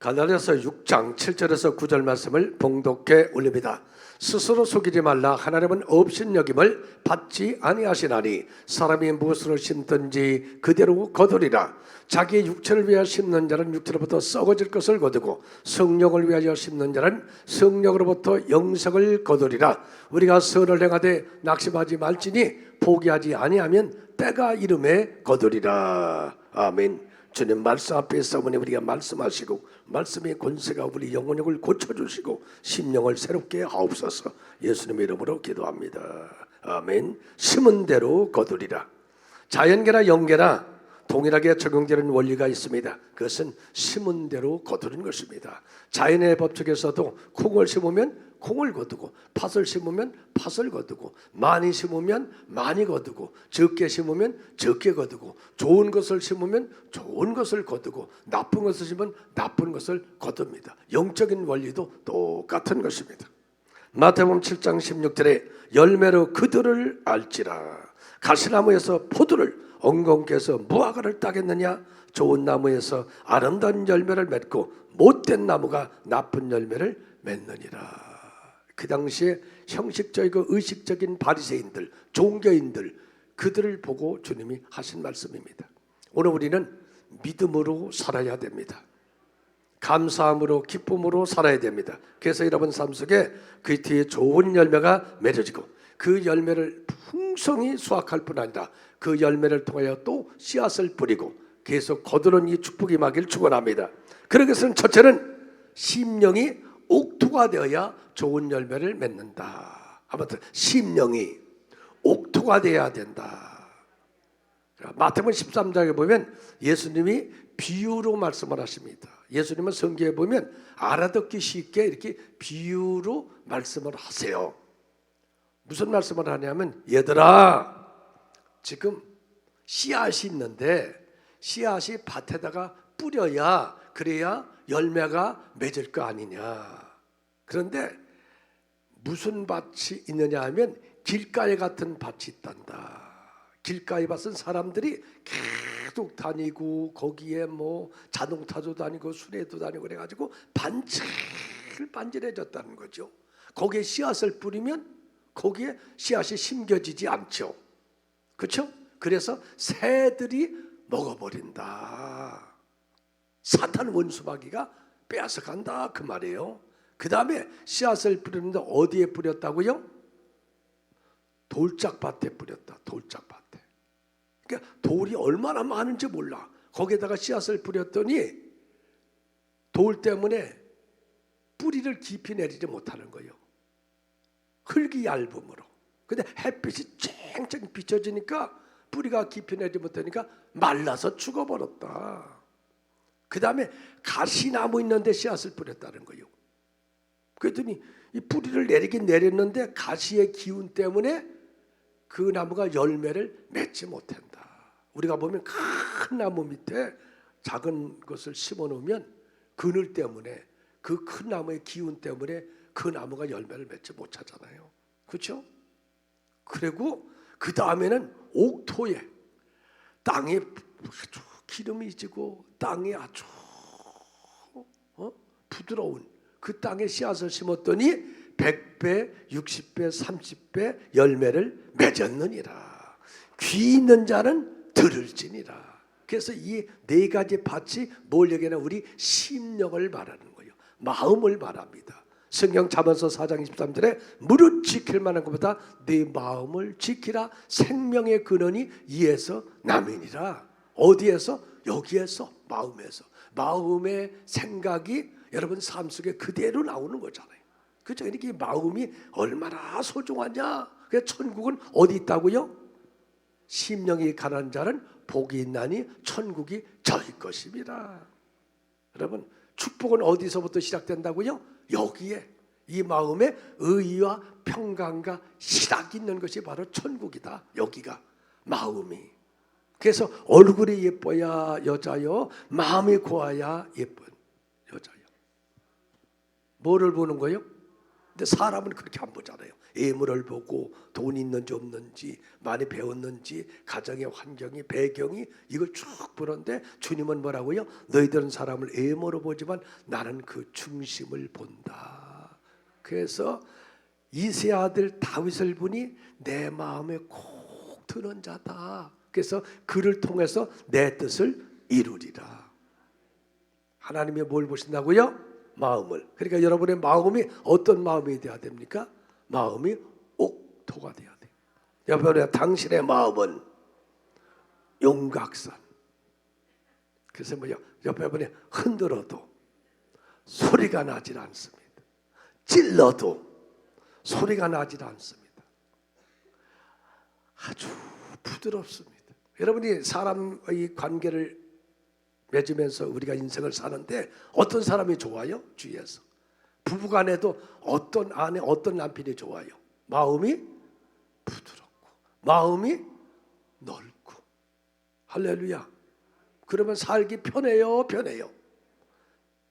갈라디아서 6장 7절에서 9절 말씀을 봉독해 올립니다. 스스로 속이지 말라. 하나님은 업신여김을 받지 아니하시나니 사람이 무엇으로 심든지 그대로 거두리라. 자기의 육체를 위하여 심는 자는 육체로부터 썩어질 것을 거두고 성령을 위하여 심는 자는 성령으로부터 영생을 거두리라. 우리가 선을 행하되 낙심하지 말지니 포기하지 아니하면 때가 이름에 거두리라. 아멘. 주님 말씀 앞에 서보니 우리가 말씀하시고 말씀의 권세가 우리 영혼을 고쳐주시고 심령을 새롭게 하옵소서. 예수님의 이름으로 기도합니다. 아멘. 심은 대로 거두리라. 자연계나 영계나 동일하게 적용되는 원리가 있습니다. 그것은 심은 대로 거두는 것입니다. 자연의 법칙에서도 콩을 심으면 콩을 거두고 팥을 심으면 팥을 거두고 많이 심으면 많이 거두고 적게 심으면 적게 거두고 좋은 것을 심으면 좋은 것을 거두고 나쁜 것을 심으면 나쁜 것을 거둡니다. 영적인 원리도 똑같은 것입니다. 마태복음 7장 16절에 열매로 그들을 알지라. 가시나무에서 포도를 엉겅퀴에서 무화과를 따겠느냐? 좋은 나무에서 아름다운 열매를 맺고 못된 나무가 나쁜 열매를 맺느니라. 그 당시에 형식적이고 의식적인 바리새인들, 종교인들, 그들을 보고 주님이 하신 말씀입니다. 오늘 우리는 믿음으로 살아야 됩니다. 감사함으로 기쁨으로 살아야 됩니다. 그래서 여러분 삶 속에 그 뒤에 좋은 열매가 맺어지고 그 열매를 풍성히 수확할 뿐 아니라 그 열매를 통하여 또 씨앗을 뿌리고 계속 거두는 이 축복이 임하기를 축원합니다. 그러기 위해서는 첫째는 심령이 옥토가 되어야 좋은 열매를 맺는다. 아무튼 심령이 옥토가 되어야 된다. 마태복음 13장에 보면 예수님이 비유로 말씀을 하십니다. 예수님은 성경에 보면 알아듣기 쉽게 이렇게 비유로 말씀을 하세요. 무슨 말씀을 하냐면 얘들아 지금 씨앗이 있는데 씨앗이 밭에다가 뿌려야 그래야 열매가 맺을 거 아니냐. 그런데 무슨 밭이 있느냐 하면 길가에 같은 밭이 있단다. 길가에 밭은 사람들이 계속 다니고 거기에 뭐 자동차도 다니고 수레도 다니고 그래가지고 반질반질해졌다는 거죠. 거기에 씨앗을 뿌리면 거기에 씨앗이 심겨지지 않죠. 그렇죠? 그래서 새들이 먹어버린다. 사탄 원수마귀가 빼앗아간다 그 말이에요. 그 다음에 씨앗을 뿌리는데 어디에 뿌렸다고요? 돌짝밭에 뿌렸다. 돌짝밭에. 그러니까 돌이 얼마나 많은지 몰라. 거기에다가 씨앗을 뿌렸더니 돌 때문에 뿌리를 깊이 내리지 못하는 거예요. 흙이 얇음으로. 근데 햇빛이 쨍쨍 비춰지니까 뿌리가 깊이 내리지 못하니까 말라서 죽어버렸다. 그 다음에 가시나무 있는데 씨앗을 뿌렸다는 거예요. 그랬더니 이 뿌리를 내리긴 내렸는데 가시의 기운 때문에 그 나무가 열매를 맺지 못한다. 우리가 보면 큰 나무 밑에 작은 것을 심어 놓으면 그늘 때문에 그 큰 나무의 기운 때문에 그 나무가 열매를 맺지 못하잖아요. 그렇죠? 그리고 그 다음에는 옥토에 땅에 아주 기름이 지고 땅이 아주 부드러운 그 땅에 씨앗을 심었더니 100배, 60배, 30배 열매를 맺었느니라. 귀 있는 자는 들을지니라. 그래서 이 네 가지 밭이 뭘 얘기하냐? 우리 심령을 말하는 거예요. 마음을 말합니다. 성경 잠언서 4장 23절에 무릇 지킬 만한 것보다 네 마음을 지키라. 생명의 근원이 이에서 남이니라. 어디에서? 여기에서, 마음에서. 마음의 생각이 여러분 삶 속에 그대로 나오는 거잖아요. 그렇죠? 이렇게 마음이 얼마나 소중하냐. 그래서 천국은 어디 있다고요? 심령이 가난한 자는 복이 있나니 천국이 저희 것입니다. 여러분 축복은 어디서부터 시작된다고요? 여기에 이 마음에 의와 평강과 희락이 있는 것이 바로 천국이다. 여기가 마음이. 그래서 얼굴이 예뻐야 여자요, 마음이 고와야 예쁜 여자요. 뭐를 보는 거예요? 근데 사람은 그렇게 안 보잖아요. 예물을 보고 돈이 있는지 없는지, 많이 배웠는지, 가정의 환경이, 배경이, 이걸 쭉 보는데 주님은 뭐라고요? 너희들은 사람을 예물로 보지만 나는 그 중심을 본다. 그래서 이세 아들 다윗을 보니 내 마음에 콕 드는 자다. 그래서 그를 통해서 내 뜻을 이루리라. 하나님이 뭘 보신다고요? 마음을. 그러니까 여러분의 마음이 어떤 마음이 돼야 됩니까? 마음이 옥토가 돼야 돼요. 여러분, 당신의 마음은 용각산. 그래서 뭐요? 여러분이 흔들어도 소리가 나질 않습니다. 찔러도 소리가 나질 않습니다. 아주 부드럽습니다. 여러분이 사람의 관계를 맺으면서 우리가 인생을 사는데 어떤 사람이 좋아요? 주위에서 부부간에도 어떤 아내, 어떤 남편이 좋아요? 마음이 부드럽고 마음이 넓고. 할렐루야. 그러면 살기 편해요, 편해요?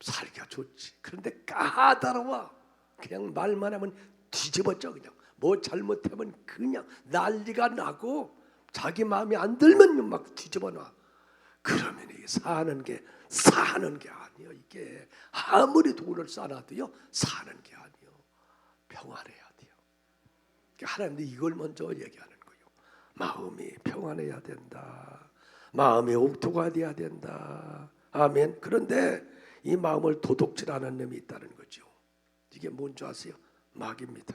살기가 좋지. 그런데 까다로워. 그냥 말만 하면 뒤집어져. 그냥 뭐 잘못하면 그냥 난리가 나고 자기 마음에 안 들면 막 뒤집어 놔. 그러면 이게 사는 게 아니에요. 이게 아무리 돈을 쌓아도요 사는 게 아니에요. 평안해야 돼요. 하나님도 이걸 먼저 얘기하는 거예요. 마음이 평안해야 된다. 마음이 옥토가 돼야 된다. 아멘. 그런데 이 마음을 도둑질하는 놈이 있다는 거죠. 이게 뭔지 아세요? 마귀입니다.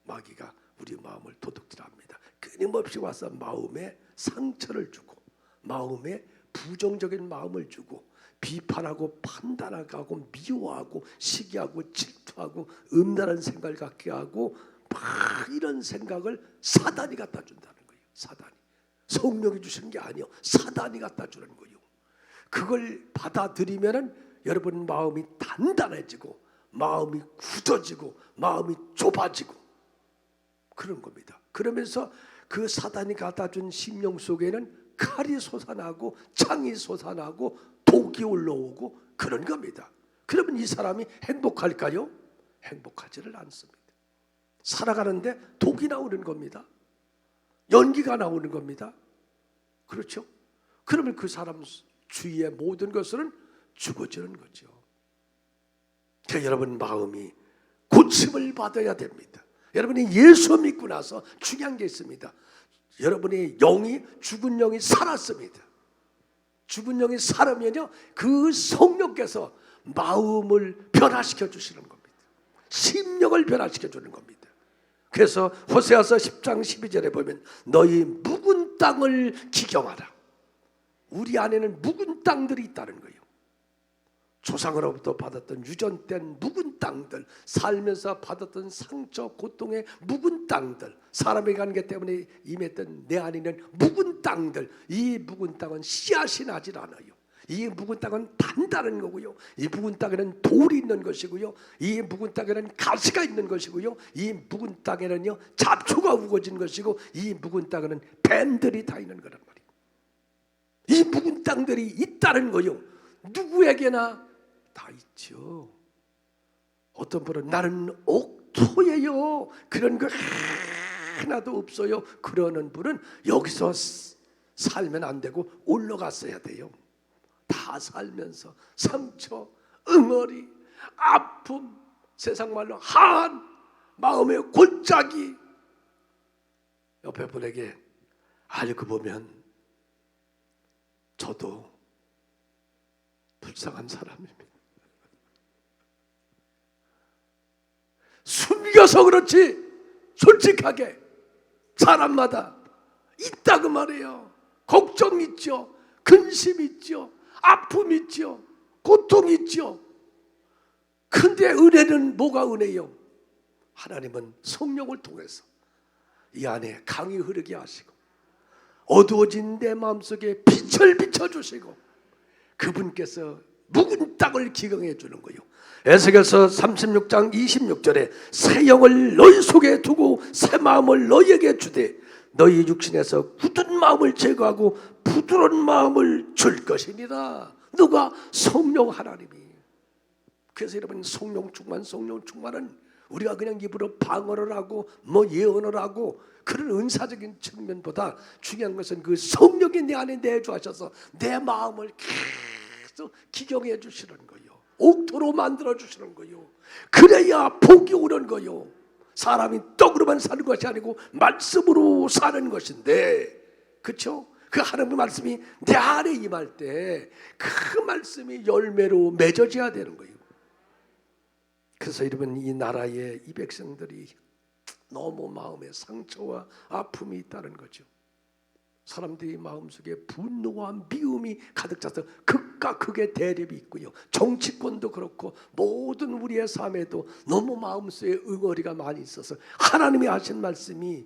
마귀가 우리 마음을 도둑질합니다. 끊임없이 와서 마음에 상처를 주고 마음에 부정적인 마음을 주고 비판하고 판단하고 미워하고 시기하고 질투하고 음란한 생각을 갖게 하고 막 이런 생각을 사단이 갖다 준다는 거예요. 사단이. 성령이 주시는 게 아니에요. 사단이 갖다 주는 거예요. 그걸 받아들이면은 여러분 마음이 단단해지고 마음이 굳어지고 마음이 좁아지고 그런 겁니다. 그러면서 그 사단이 갖다 준 심령 속에는 칼이 솟아나고 창이 솟아나고 독이 올라오고 그런 겁니다. 그러면 이 사람이 행복할까요? 행복하지를 않습니다. 살아가는데 독이 나오는 겁니다. 연기가 나오는 겁니다. 그렇죠? 그러면 그 사람 주위의 모든 것은 죽어지는 거죠. 그러니까 여러분 마음이 고침을 받아야 됩니다. 여러분이 예수 믿고 나서 중요한 게 있습니다. 여러분의 영이 죽은 영이 살았습니다. 죽은 영이 살으면요 그 성령께서 마음을 변화시켜 주시는 겁니다. 심령을 변화시켜 주는 겁니다. 그래서 호세아서 10장 12절에 보면 너희 묵은 땅을 기경하라. 우리 안에는 묵은 땅들이 있다는 거예요. 조상으로부터 받았던 유전된 묵은 땅들, 살면서 받았던 상처, 고통의 묵은 땅들, 사람의 관계 때문에 임했던 내 안에는 묵은 땅들, 이 묵은 땅은 씨앗이 나질 않아요. 이 묵은 땅은 단단한 거고요. 이 묵은 땅에는 돌이 있는 것이고요. 이 묵은 땅에는 가시가 있는 것이고요. 이 묵은 땅에는요 잡초가 우거진 것이고 이 묵은 땅에는 뱀들이 다 있는 거란 말이에요. 이 묵은 땅들이 있다는 거요. 누구에게나 다 있죠. 어떤 분은 나는 옥토예요. 그런 거 하나도 없어요. 그러는 분은 여기서 살면 안 되고 올라갔어야 돼요. 다 살면서 상처, 응어리, 아픔, 세상 말로 한 마음의 골짜기. 옆에 분에게 알고 보면 저도 불쌍한 사람입니다. 숨겨서 그렇지 솔직하게 사람마다 있다고 말해요. 걱정 있죠. 근심 있죠. 아픔 있죠. 고통 있죠. 근데 은혜는 뭐가 은혜요? 하나님은 성령을 통해서 이 안에 강이 흐르게 하시고 어두워진 내 마음속에 빛을 비춰주시고 그분께서 묵은 땅을 기경해 주는 거예요. 에스겔서 36장 26절에 새 영을 너희 속에 두고 새 마음을 너희에게 주되 너희 육신에서 굳은 마음을 제거하고 부드러운 마음을 줄 것이니라. 누가? 성령 하나님이. 그래서 여러분 성령 충만은 우리가 그냥 입으로 방언을 하고 뭐 예언을 하고 그런 은사적인 측면보다 중요한 것은 그 성령이 내 안에 내주하셔서 내 마음을 계속 기경해 주시는 거요. 옥토로 만들어 주시는 거요. 그래야 복이 오는 거요. 사람이 떡으로만 사는 것이 아니고 말씀으로 사는 것인데, 그렇죠? 그 하나님의 말씀이 내 안에 임할 때 그 말씀이 열매로 맺어져야 되는 거예요. 그래서 여러분, 이 나라의 이 백성들이 너무 마음에 상처와 아픔이 있다는 거죠. 사람들이 마음속에 분노와 미움이 가득 차서 극과 극의 대립이 있고요. 정치권도 그렇고 모든 우리의 삶에도 너무 마음속에 응어리가 많이 있어서 하나님이 하신 말씀이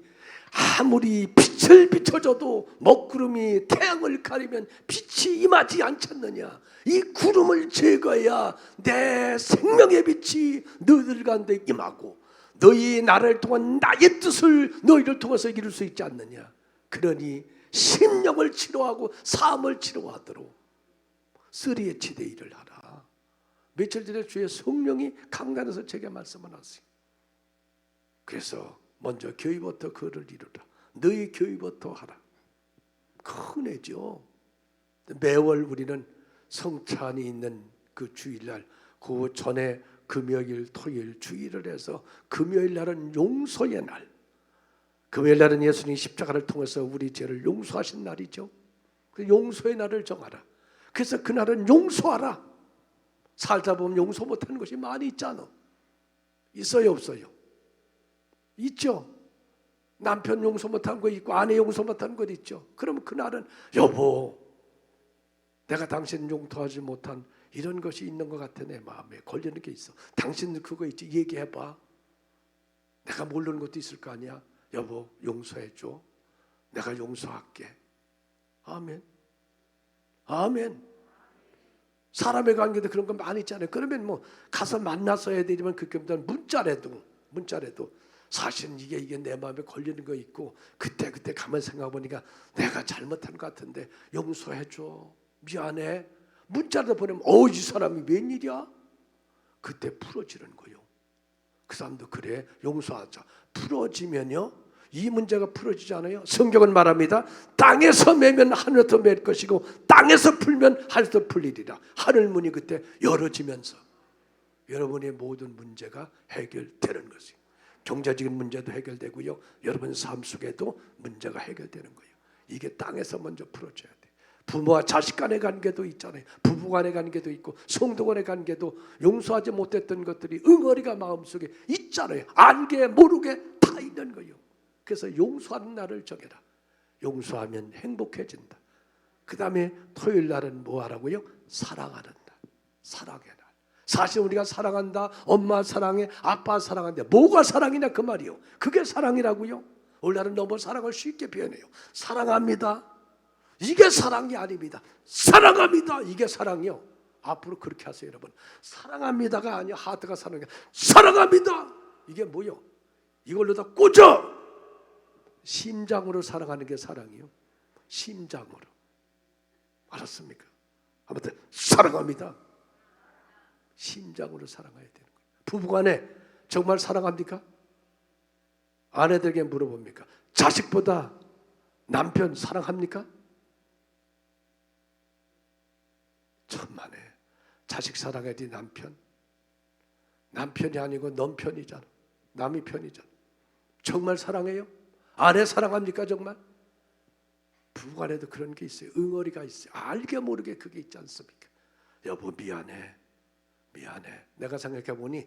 아무리 빛을 비춰줘도 먹구름이 태양을 가리면 빛이 임하지 않겠느냐. 이 구름을 제거해야 내 생명의 빛이 너희들 가운데 임하고 너희 나를 통한 나의 뜻을 너희를 통해서 이룰 수 있지 않느냐. 그러니 심령을 치료하고 삶을 치료하도록 쓰리의 치대 일을 하라. 며칠 전에 주의 성령이 강단에서 제게 말씀을 하세요. 그래서 먼저 교회부터 그를 이루라. 너희 교회부터 하라. 큰 애죠. 매월 우리는 성찬이 있는 그 주일날, 그 전에 금요일, 토요일, 주일을 해서 금요일 날은 용서의 날. 금요일 날은 예수님이 십자가를 통해서 우리 죄를 용서하신 날이죠. 그 용서의 날을 정하라. 그래서 그날은 용서하라. 살다 보면 용서 못하는 것이 많이 있잖아. 있어요, 없어요? 있죠. 남편 용서 못한 거 있고 아내 용서 못한 것 있죠. 그러면 그날은 여보, 내가 당신 용서하지 못한 이런 것이 있는 것 같아. 내 마음에 걸리는 게 있어. 당신 그거 있지, 얘기해봐. 내가 모르는 것도 있을 거 아니야. 여보, 용서해줘. 내가 용서할게. 아멘. 아멘. 사람의 관계도 그런 거 많이 있잖아요. 그러면 뭐 가서 만나서 해야 되지만 그렇게 문자라도 사실은 이게 내 마음에 걸리는 거 있고 그때 가만 생각해 보니까 내가 잘못한 것 같은데 용서해줘. 미안해. 문자라도 보내면 이 사람이 웬일이야? 그때 풀어지는 거예요. 그 사람도 그래, 용서하자. 풀어지면요, 이 문제가 풀어지지 않아요? 성경은 말합니다. 땅에서 매면 하늘에서 맬 것이고 땅에서 풀면 하늘에서 풀리리라. 하늘문이 그때 열어지면서 여러분의 모든 문제가 해결되는 것이에요. 경제적인 문제도 해결되고요, 여러분 삶 속에도 문제가 해결되는 거예요. 이게 땅에서 먼저 풀어져야 돼. 부모와 자식 간의 관계도 있잖아요. 부부 간의 관계도 있고 성도 간의 관계도 용서하지 못했던 것들이 응어리가 마음속에 있잖아요. 알게 모르게 다 있는 거예요. 그래서 용서하는 날을 정해라. 용서하면 행복해진다. 그 다음에 토요일 날은 뭐 하라고요? 사랑하는 날. 사랑의 날. 사실 우리가 사랑한다, 엄마 사랑해, 아빠 사랑한다. 뭐가 사랑이냐 그 말이요. 그게 사랑이라고요. 오늘날은 너무 사랑을 쉽게 표현해요. 사랑합니다. 이게 사랑이 아닙니다. 사랑합니다. 이게 사랑이요. 앞으로 그렇게 하세요, 여러분. 사랑합니다가 아니야. 하트가 사랑해. 사랑합니다. 이게 뭐요? 이걸로 다 꽂아. 심장으로 사랑하는 게 사랑이요. 심장으로. 알았습니까? 아무튼 사랑합니다. 심장으로 사랑해야 되는 거예요. 부부간에 정말 사랑합니까? 아내들에게 물어봅니까? 자식보다 남편 사랑합니까? 천만에. 자식 사랑해야지. 남편이 아니고 넌 편이잖아. 남이 편이잖아. 정말 사랑해요? 아내 사랑합니까 정말? 부부간에도 그런 게 있어요. 응어리가 있어요. 알게 모르게 그게 있지 않습니까? 여보 미안해. 내가 생각해 보니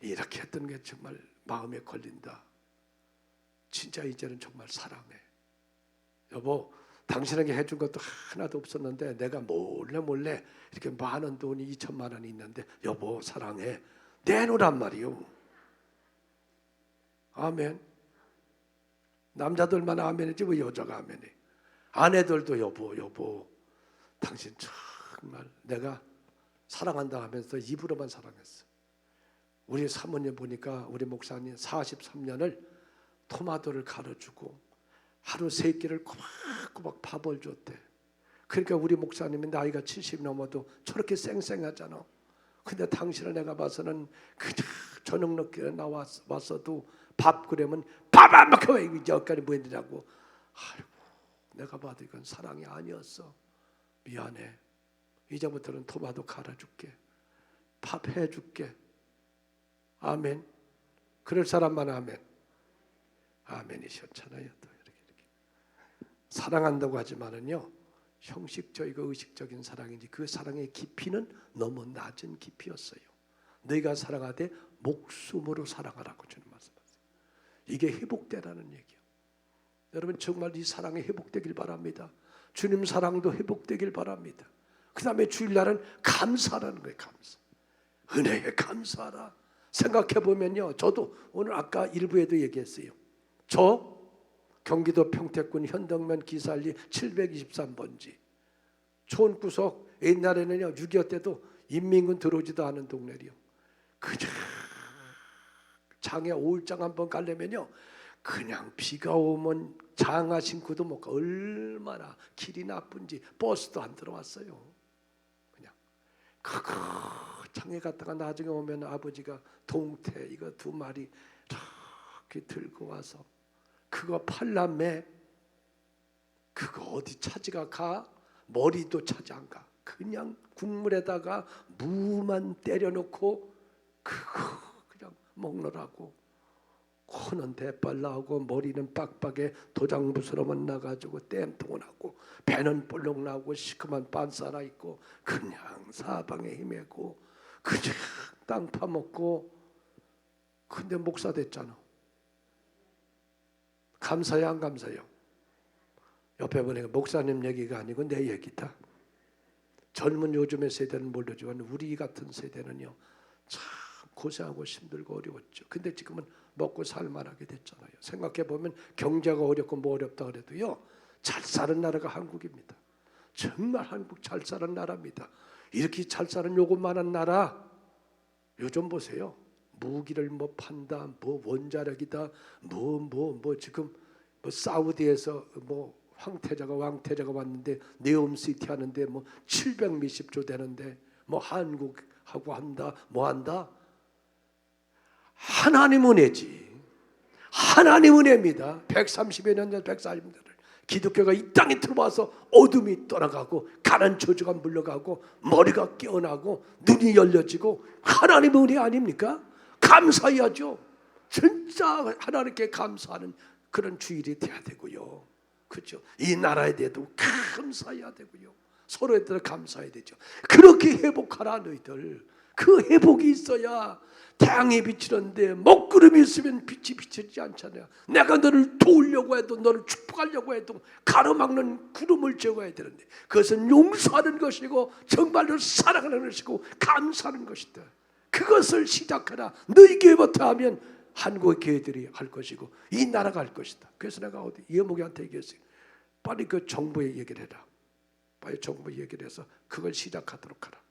이렇게 했던 게 정말 마음에 걸린다. 진짜 이제는 정말 사랑해. 여보, 당신에게 해준 것도 하나도 없었는데 내가 몰래 이렇게 많은 돈이 2천만 원이 있는데 여보 사랑해. 내놓으란 말이요. 아멘. 남자들만 아멘이지 왜 여자가 아멘해. 아내들도 여보 당신 정말 내가 사랑한다 하면서 입으로만 사랑했어. 우리 사모님 보니까 우리 목사님 43년을 토마토를 갈아주고 하루 3끼를 꼬박꼬박 밥을 줬대. 그러니까 우리 목사님이 나이가 70 넘어도 저렇게 쌩쌩하잖아. 근데 당신을 내가 봐서는 그냥 저녁 늦게 나왔어도 밥 그러면 밥 안 먹고 왜 여기까지 뭐했느냐고. 아이고, 내가 봐도 이건 사랑이 아니었어. 미안해. 이제부터는 토마토 갈아줄게. 밥 해줄게. 아멘. 그럴 사람만 아멘. 아멘이셨잖아요. 또 이렇게. 사랑한다고 하지만은요, 형식적이고 의식적인 사랑인지 그 사랑의 깊이는 너무 낮은 깊이였어요. 너희가 사랑하되 목숨으로 사랑하라고 주님 말씀하세요. 이게 회복되라는 얘기예요. 여러분 정말 이 사랑이 회복되길 바랍니다. 주님 사랑도 회복되길 바랍니다. 그 다음에 주일날은 감사라는 거예요. 감사. 은혜에 감사하라. 생각해보면요, 저도 오늘 아까 일부에도 얘기했어요. 저 경기도 평택군 현덕면 기살리 723번지 촌구석, 옛날에는요 6.25 때도 인민군 들어오지도 않은 동네리요. 그냥 장에 오일장 한번 가려면요 그냥 비가 오면 장화 신고도 못 가. 얼마나 길이 나쁜지 버스도 안 들어왔어요. 그냥 장에 갔다가 나중에 오면 아버지가 동태 이거 2마리 이렇게 들고 와서 그거 팔라매. 그거 어디 차지가 가? 머리도 차지 안 가. 그냥 국물에다가 무만 때려놓고 그거 그냥 먹느라고 코는 대빨 나오고 머리는 빡빡에 도장 부스러만 나가지고 땜통은 하고 배는 볼록 나오고 시큼한 빤스 하나 있고 그냥 사방에 헤매고 그냥 땅 파먹고. 근데 목사 됐잖아. 감사해요 안 감사해요? 옆에 보니까 목사님 얘기가 아니고 내 얘기다. 젊은 요즘의 세대는 모르지만 우리 같은 세대는요 참 고생하고 힘들고 어려웠죠. 근데 지금은 먹고 살만하게 됐잖아요. 생각해보면 경제가 어렵고 뭐 어렵다 그래도요 잘 사는 나라가 한국입니다. 정말 한국 잘 사는 나라입니다. 이렇게 잘 사는 요것만한 나라 요즘 보세요. 무기를 뭐 판다, 뭐 원자력이다, 뭐 지금 뭐 사우디에서 뭐 왕태자가 왔는데 네옴시티 하는데 뭐 700 몇십조 되는데 뭐 한국하고 한다, 뭐 한다. 하나님 은혜지. 하나님 은혜입니다. 130여 년 전 140년을 기독교가 이 땅에 들어와서 어둠이 떠나가고 가난 저주가 물러가고 머리가 깨어나고 눈이 열려지고 하나님 은혜 아닙니까? 감사해야죠. 진짜 하나님께 감사하는 그런 주일이 돼야 되고요. 그렇죠? 이 나라에 대해도 감사해야 되고요. 서로에 대해 감사해야 되죠. 그렇게 회복하라 너희들. 그 회복이 있어야 태양이 비치는데 먹구름이 있으면 빛이 비치지 않잖아요. 내가 너를 도우려고 해도 너를 축복하려고 해도 가로막는 구름을 제거해야 되는데 그것은 용서하는 것이고 정말로 사랑하는 것이고 감사하는 것이다. 그것을 시작하라. 너희 교회부터 하면 한국의 교회들이 할 것이고 이 나라가 할 것이다. 그래서 내가 어디 예목이한테 얘기했어요. 빨리 그 정부에 얘기를 해라. 빨리 정부에 얘기를 해서 그걸 시작하도록 하라.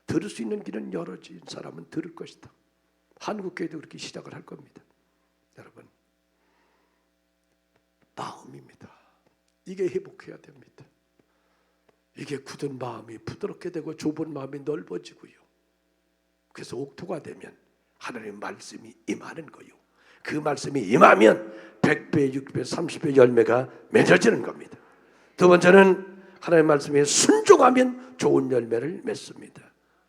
들을 수 있는 길은 열어진 사람은 들을 것이다. 한국 교회도 그렇게 시작을 할 겁니다. 여러분 마음입니다. 이게 회복해야 됩니다. 이게 굳은 마음이 부드럽게 되고 좁은 마음이 넓어지고요. 그래서 옥토가 되면 하나님의 말씀이 임하는 거요. 그 말씀이 임하면 100배, 60배, 30배 열매가 맺어지는 겁니다. 두 번째는 하나님의 말씀에 순종하면 좋은 열매를 맺습니다.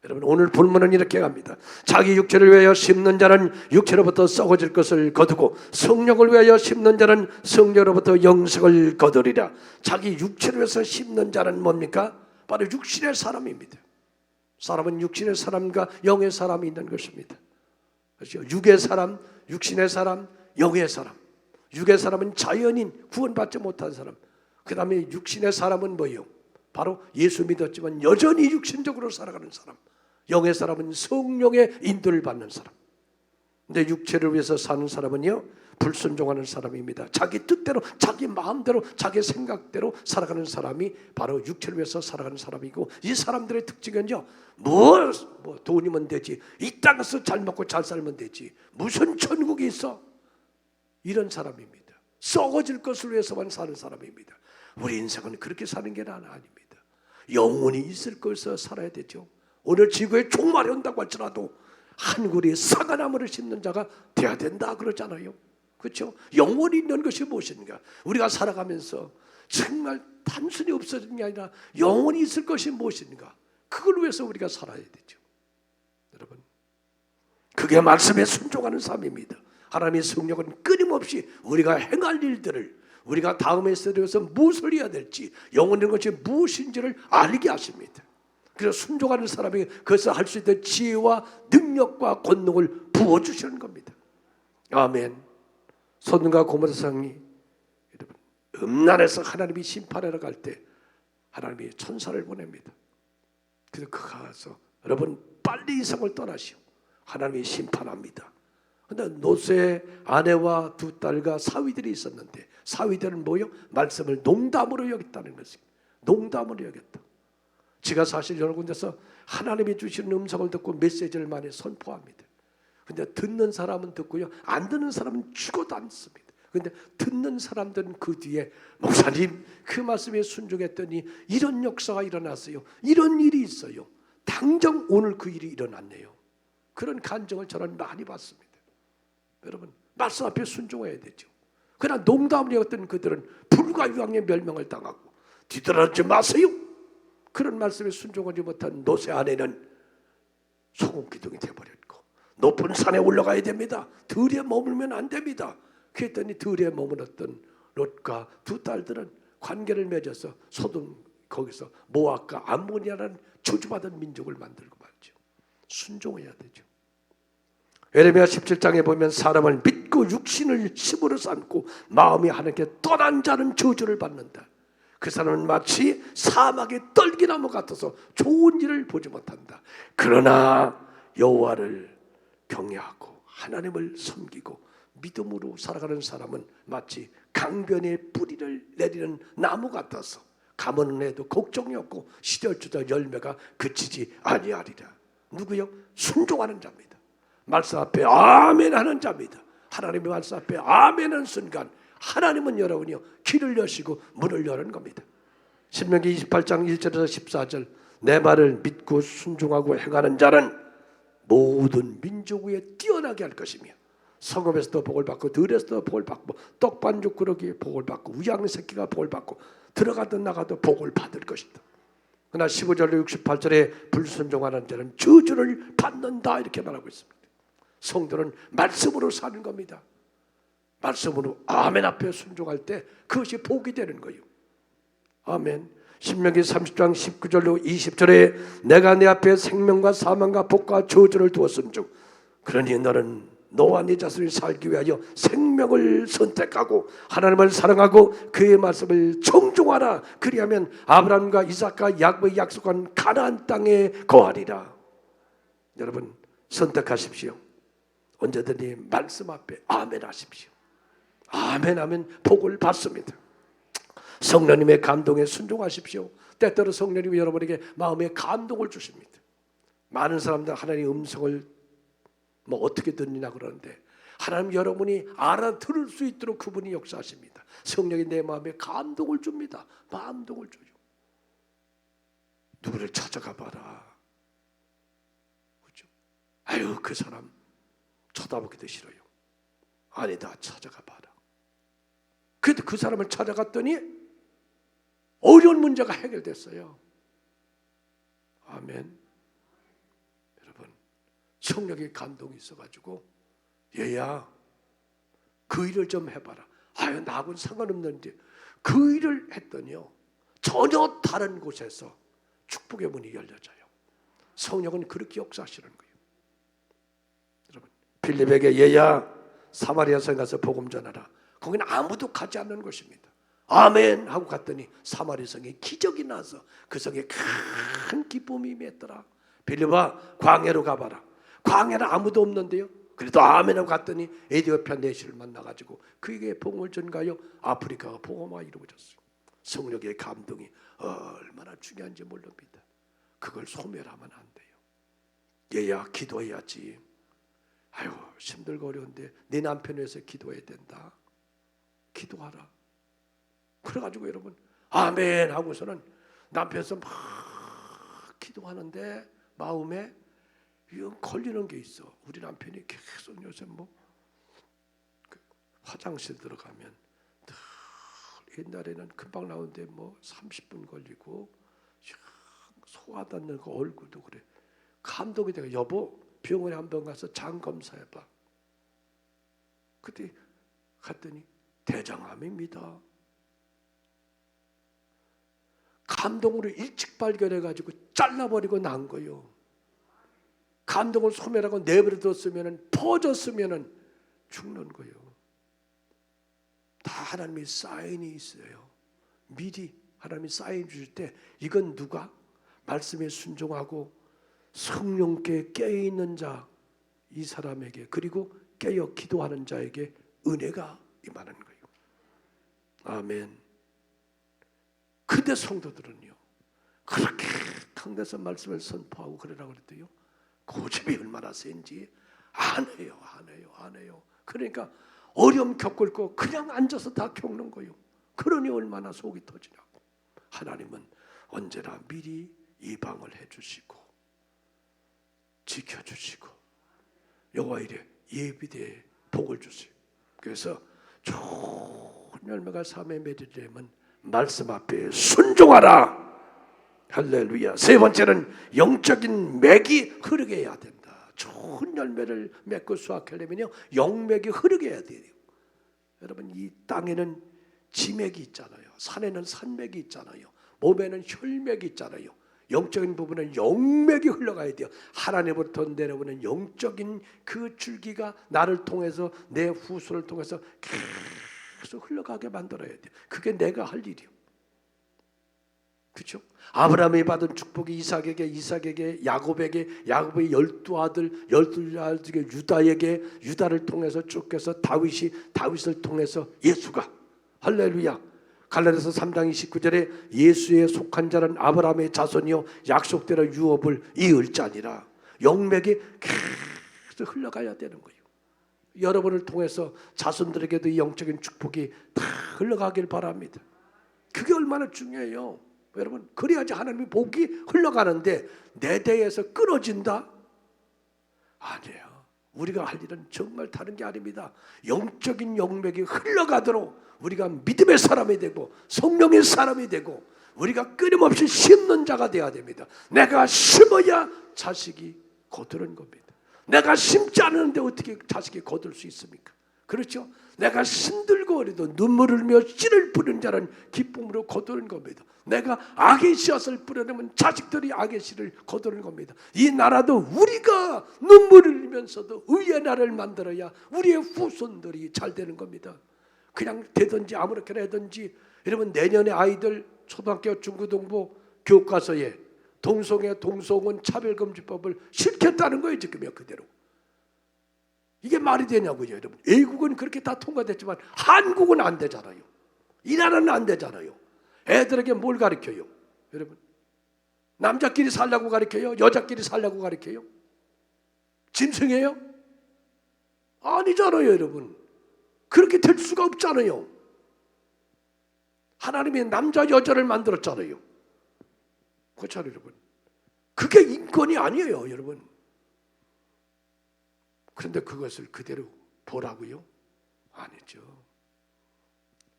여러분 오늘 본문은 이렇게 갑니다. 자기 육체를 위하여 심는 자는 육체로부터 썩어질 것을 거두고 성령을 위하여 심는 자는 성령으로부터 영생을 거두리라. 자기 육체를 위해서 심는 자는 뭡니까? 바로 육신의 사람입니다. 사람은 육신의 사람과 영의 사람이 있는 것입니다. 그렇죠? 육의 사람, 육신의 사람, 영의 사람. 육의 사람은 자연인, 구원받지 못한 사람. 그 다음에 육신의 사람은 뭐예요? 바로 예수 믿었지만 여전히 육신적으로 살아가는 사람. 영의 사람은 성령의 인도를 받는 사람. 근데 육체를 위해서 사는 사람은요 불순종하는 사람입니다. 자기 뜻대로 자기 마음대로 자기 생각대로 살아가는 사람이 바로 육체를 위해서 살아가는 사람이고 이 사람들의 특징은요 뭐 돈이면 되지, 이 땅에서 잘 먹고 잘 살면 되지, 무슨 천국이 있어, 이런 사람입니다. 썩어질 것을 위해서만 사는 사람입니다. 우리 인생은 그렇게 사는 게 아닙니다. 영원히 있을 것을 살아야 되죠. 오늘 지구에 종말이 온다고 할지라도 한 그루의 사과나무를 심는 자가 돼야 된다 그러잖아요. 그렇죠? 영원히 있는 것이 무엇인가? 우리가 살아가면서 정말 단순히 없어지는 게 아니라 영원히 있을 것이 무엇인가? 그걸 위해서 우리가 살아야 되죠. 여러분, 그게 말씀에 순종하는 삶입니다. 하나님의 성령은 끊임없이 우리가 행할 일들을, 우리가 다음에 세대에서 무엇을 해야 될지, 영원한 것이 무엇인지를 알게 하십니다. 그래서 순종하는 사람에게 그것을 할 수 있는 지혜와 능력과 권능을 부어주시는 겁니다. 아멘. 소돔과 고모라성이 여러분 음란해서 하나님이 심판하러 갈 때 하나님이 천사를 보냅니다. 그래서 그 가서 여러분 빨리 이 성을 떠나시오. 하나님이 심판합니다. 그런데 롯의 아내와 두 딸과 사위들이 있었는데 사위들은 뭐요? 말씀을 농담으로 여겼다는 것입니다. 농담으로 여겼다. 제가 사실 여러 군데서 하나님이 주시는 음성을 듣고 메시지를 많이 선포합니다. 근데 듣는 사람은 듣고요, 안 듣는 사람은 죽어도 않습니다. 근데 듣는 사람들은 그 뒤에 목사님 그 말씀에 순종했더니 이런 역사가 일어났어요. 이런 일이 있어요. 당장 오늘 그 일이 일어났네요. 그런 간증을 저는 많이 받습니다. 여러분 말씀 앞에 순종해야 되죠. 그러나 농담을 여겼던 그들은 불과 유황의 멸망을 당하고 뒤돌아지 마세요. 그런 말씀에 순종하지 못한 롯의 아내는 소금 기둥이 되어버렸고 높은 산에 올라가야 됩니다. 들에 머물면 안 됩니다. 그랬더니 들에 머물렀던 롯과 두 딸들은 관계를 맺어서 소돔 거기서 모압과 암몬이라는 저주받은 민족을 만들고 말죠. 순종해야 되죠. 에레미야 17장에 보면 사람을 믿고 육신을 힘으로 삼고 마음이 하나님께 떠난 자는 저주를 받는다. 그 사람은 마치 사막의 떨기나무 같아서 좋은 일을 보지 못한다. 그러나 여호와를 경외하고 하나님을 섬기고 믿음으로 살아가는 사람은 마치 강변에 뿌리를 내리는 나무 같아서 가뭄은 해도 걱정이 없고 시들주들 열매가 그치지 아니하리라. 누구요? 순종하는 자입니다. 말씀 앞에 아멘 하는 자입니다. 하나님의 말씀 앞에 아멘 하는 순간 하나님은 여러분이요 길을 여시고 문을 여는 겁니다. 신명기 28장 1절에서 14절 내 말을 믿고 순종하고 행하는 자는 모든 민족 위에 뛰어나게 할 것이며 성읍에서도 복을 받고 들에서도 복을 받고 떡반죽 그릇이 복을 받고 우양 새끼가 복을 받고 들어가든 나가도 복을 받을 것이다. 그러나 15절로 68절에 불순종하는 자는 저주를 받는다 이렇게 말하고 있습니다. 성도는 말씀으로 사는 겁니다. 말씀으로 아멘 앞에 순종할 때 그것이 복이 되는 거예요. 아멘. 신명기 30장 19절로 20절에 내가 내 앞에 생명과 사망과 복과 저주를 두었음즉 그러니 너는 너와 네 자손이 살기 위하여 생명을 선택하고 하나님을 사랑하고 그의 말씀을 청종하라. 그리하면 아브라함과 이삭과 야곱의 약속한 가나안 땅에 거하리라. 여러분 선택하십시오. 언제든지 말씀 앞에 아멘 하십시오. 아멘 하면 복을 받습니다. 성령님의 감동에 순종하십시오. 때때로 성령님이 여러분에게 마음의 감동을 주십니다. 많은 사람들 하나님의 음성을 뭐 어떻게 듣느냐 그러는데 하나님 여러분이 알아들을 수 있도록 그분이 역사하십니다. 성령이 내 마음에 감동을 줍니다. 감동을 줘요. 누구를 찾아가 봐라. 그렇죠? 아유 그 사람 쳐다보기도 싫어요. 아니다 찾아가 봐라. 그래도 그 사람을 찾아갔더니 어려운 문제가 해결됐어요. 아멘. 여러분 성령의 감동이 있어가지고 얘야 그 일을 좀 해봐라. 아유 나하고는 상관없는데 그 일을 했더니요 전혀 다른 곳에서 축복의 문이 열려져요. 성령은 그렇게 역사하시는 거예요. 여러분 빌립에게 얘야 사마리아 성에 가서 복음 전하라. 거기는 아무도 가지 않는 곳입니다. 아멘 하고 갔더니 사마리아 성에 기적이 나서 그 성에 큰 기쁨이 임했더라. 빌립아 광야로 가봐라. 광야는 아무도 없는데요. 그래도 아멘 하고 갔더니 에티오피아 내시를 만나가지고 그에게 복음을 전가하여 아프리카가 복음화 이루어졌어요. 성령의 감동이 얼마나 중요한지 모릅니다. 그걸 소멸하면 안 돼요. 얘야 기도해야지. 아유 힘들고 어려운데 네 남편을 위해서 기도해야 된다. 기도하라. 그래가지고 여러분 아멘 하고서는 남편에서 막 기도하는데 마음에 이건 걸리는 게 있어. 우리 남편이 계속 요새 그 화장실 들어가면 늘 옛날에는 금방 나오는데 30분 걸리고 소화 닿는 그 얼굴도 그래. 감독이 돼가 여보 병원에 한번 가서 장 검사해봐. 그때 갔더니 대장암입니다. 감동으로 일찍 발견해가지고 잘라버리고 난 거요. 감동을 소멸하고 내버려뒀으면 퍼졌으면 죽는 거요. 다 하나님의 사인이 있어요. 미리 하나님이 사인 주실 때 이건 누가 말씀에 순종하고 성령께 깨어있는 자 이 사람에게 그리고 깨어 기도하는 자에게 은혜가 임하는 거예요. 아멘. 근데 성도들은요 그렇게 강대서 말씀을 선포하고 그러라고 그랬더요 고집이 얼마나 센지 안 해요. 그러니까 어려움 겪을 거 그냥 앉아서 다 겪는 거예요. 그러니 얼마나 속이 터지냐고. 하나님은 언제나 미리 예방을 해주시고 지켜주시고 여호와 이래 예비대에 복을 주세요. 그래서 좋은 열매가 삶에 맺으려면 말씀 앞에 순종하라. 할렐루야. 세 번째는 영적인 맥이 흐르게 해야 된다. 좋은 열매를 맺고 수확하려면요 영맥이 흐르게 해야 돼요. 여러분 이 땅에는 지맥이 있잖아요. 산에는 산맥이 있잖아요. 몸에는 혈맥이 있잖아요. 영적인 부분은 영맥이 흘러가야 돼요. 하나님으로부터 내려오는 영적인 그 줄기가 나를 통해서 내 후손을 통해서 계속 흘러가게 만들어야 돼요. 그게 내가 할 일이요. 그렇죠? 아브라함이 받은 축복이 이삭에게 야곱에게 야곱의 12아들 중에 유다를 통해서 쭉 해서 다윗을 통해서 예수가 할렐루야. 갈라디아서 3장 29절에 예수에 속한 자는 아브라함의 자손이요 약속대로 유업을 이을 자니라. 영맥이 계속 흘러가야 되는 거예요. 여러분을 통해서 자손들에게도 이 영적인 축복이 다 흘러가길 바랍니다. 그게 얼마나 중요해요. 여러분 그래야지 하나님의 복이 흘러가는데 내 대에서 끊어진다? 아니에요. 우리가 할 일은 정말 다른 게 아닙니다. 영적인 영맥이 흘러가도록 우리가 믿음의 사람이 되고 성령의 사람이 되고 우리가 끊임없이 심는 자가 되어야 됩니다. 내가 심어야 자식이 거두는 겁니다. 내가 심지 않았는데 어떻게 자식이 거둘 수 있습니까? 그렇죠? 내가 힘들고 어려도 눈물을 흘리며 씨를 뿌리는 자는 기쁨으로 거두는 겁니다. 내가 악의 씨앗을 뿌려내면 자식들이 악의 씨를 거두는 겁니다. 이 나라도 우리가 눈물을 흘리면서도 의의 나라를 만들어야 우리의 후손들이 잘 되는 겁니다. 그냥 되든지 아무렇게나 하든지. 여러분 내년에 아이들 초등학교 중고등부 교과서에 동성은 차별금지법을 실겠다는 거예요. 지금요 그대로. 이게 말이 되냐고요. 여러분 외국은 그렇게 다 통과됐지만 한국은 안 되잖아요. 이 나라는 안 되잖아요. 애들에게 뭘 가르쳐요? 여러분 남자끼리 살라고 가르쳐요? 여자끼리 살라고 가르쳐요? 짐승이에요? 아니잖아요. 여러분 그렇게 될 수가 없잖아요. 하나님이 남자 여자를 만들었잖아요. 그렇죠 여러분. 그게 인권이 아니에요 여러분. 그런데 그것을 그대로 보라고요? 아니죠.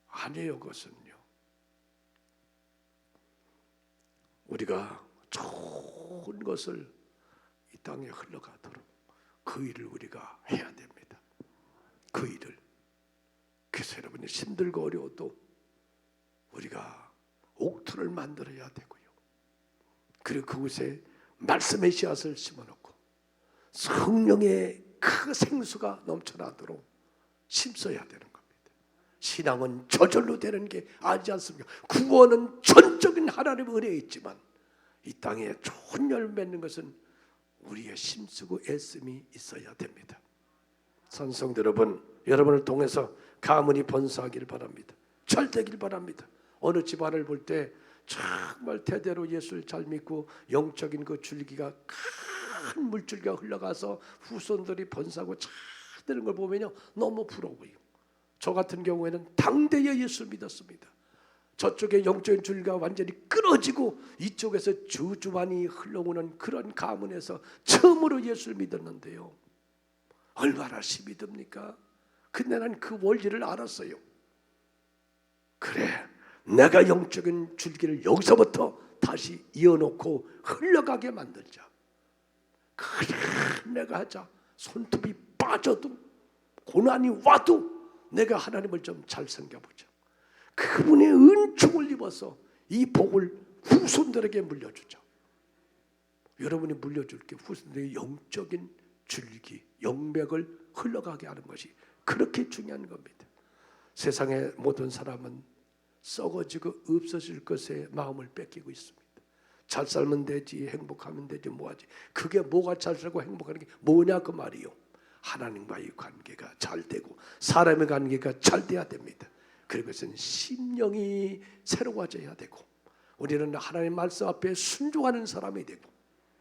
아니에요. 그것은요. 우리가 좋은 것을 이 땅에 흘러가도록 그 일을 우리가 해야 됩니다. 그 일을. 그래서 여러분이 힘들고 어려워도 우리가 옥토를 만들어야 되고요. 그리고 그곳에 말씀의 씨앗을 심어놓고 성령의 그 생수가 넘쳐나도록 심어야 되는 겁니다. 신앙은 저절로 되는 게 아니지 않습니까? 구원은 전적인 하나님의 은혜에 있지만 이 땅에 좋은 열매 맺는 것은 우리의 힘쓰고 애씀이 있어야 됩니다. 선성들 여러분, 여러분을 통해서 가문이 번성하기를 바랍니다. 잘 되길 바랍니다. 어느 집안을 볼 때 정말 대대로 예수를 잘 믿고 영적인 그 줄기가 큰 물줄기가 흘러가서 후손들이 번성하고 잘 되는 걸 보면요 너무 부러워요. 저 같은 경우에는 당대에 예수를 믿었습니다. 저쪽에 영적인 줄기가 완전히 끊어지고 이쪽에서 주주만이 흘러오는 그런 가문에서 처음으로 예수를 믿었는데요. 얼마나 믿습니까? 근데 난 그 원리를 알았어요. 그래, 내가 영적인 줄기를 여기서부터 다시 이어놓고 흘러가게 만들자. 그래, 내가 하자. 손톱이 빠져도 고난이 와도 내가 하나님을 좀 잘 섬겨보자. 그분의 은총을 입어서 이 복을 후손들에게 물려주자. 여러분이 물려줄 게 후손들의 영적인 줄기, 영맥을 흘러가게 하는 것이 그렇게 중요한 겁니다. 세상의 모든 사람은 썩어지고 없어질 것에 마음을 뺏기고 있습니다. 잘 살면 되지, 행복하면 되지, 뭐하지. 그게 뭐가 잘 살고 행복하는 게 뭐냐 그 말이요. 하나님과의 관계가 잘 되고 사람의 관계가 잘 돼야 됩니다. 그리고 그것은 심령이 새로워져야 되고 우리는 하나님의 말씀 앞에 순종하는 사람이 되고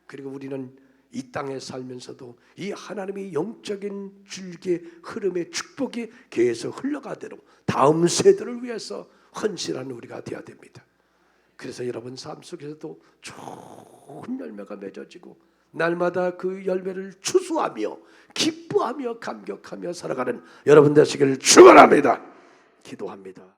그리고 우리는 이 땅에 살면서도 이 하나님의 영적인 줄기의 흐름의 축복이 계속 흘러가도록 다음 세대를 위해서 헌신하는 우리가 되어야 됩니다. 그래서 여러분 삶 속에서도 좋은 열매가 맺어지고 날마다 그 열매를 추수하며 기뻐하며 감격하며 살아가는 여러분 되시기를 축원합니다. 기도합니다.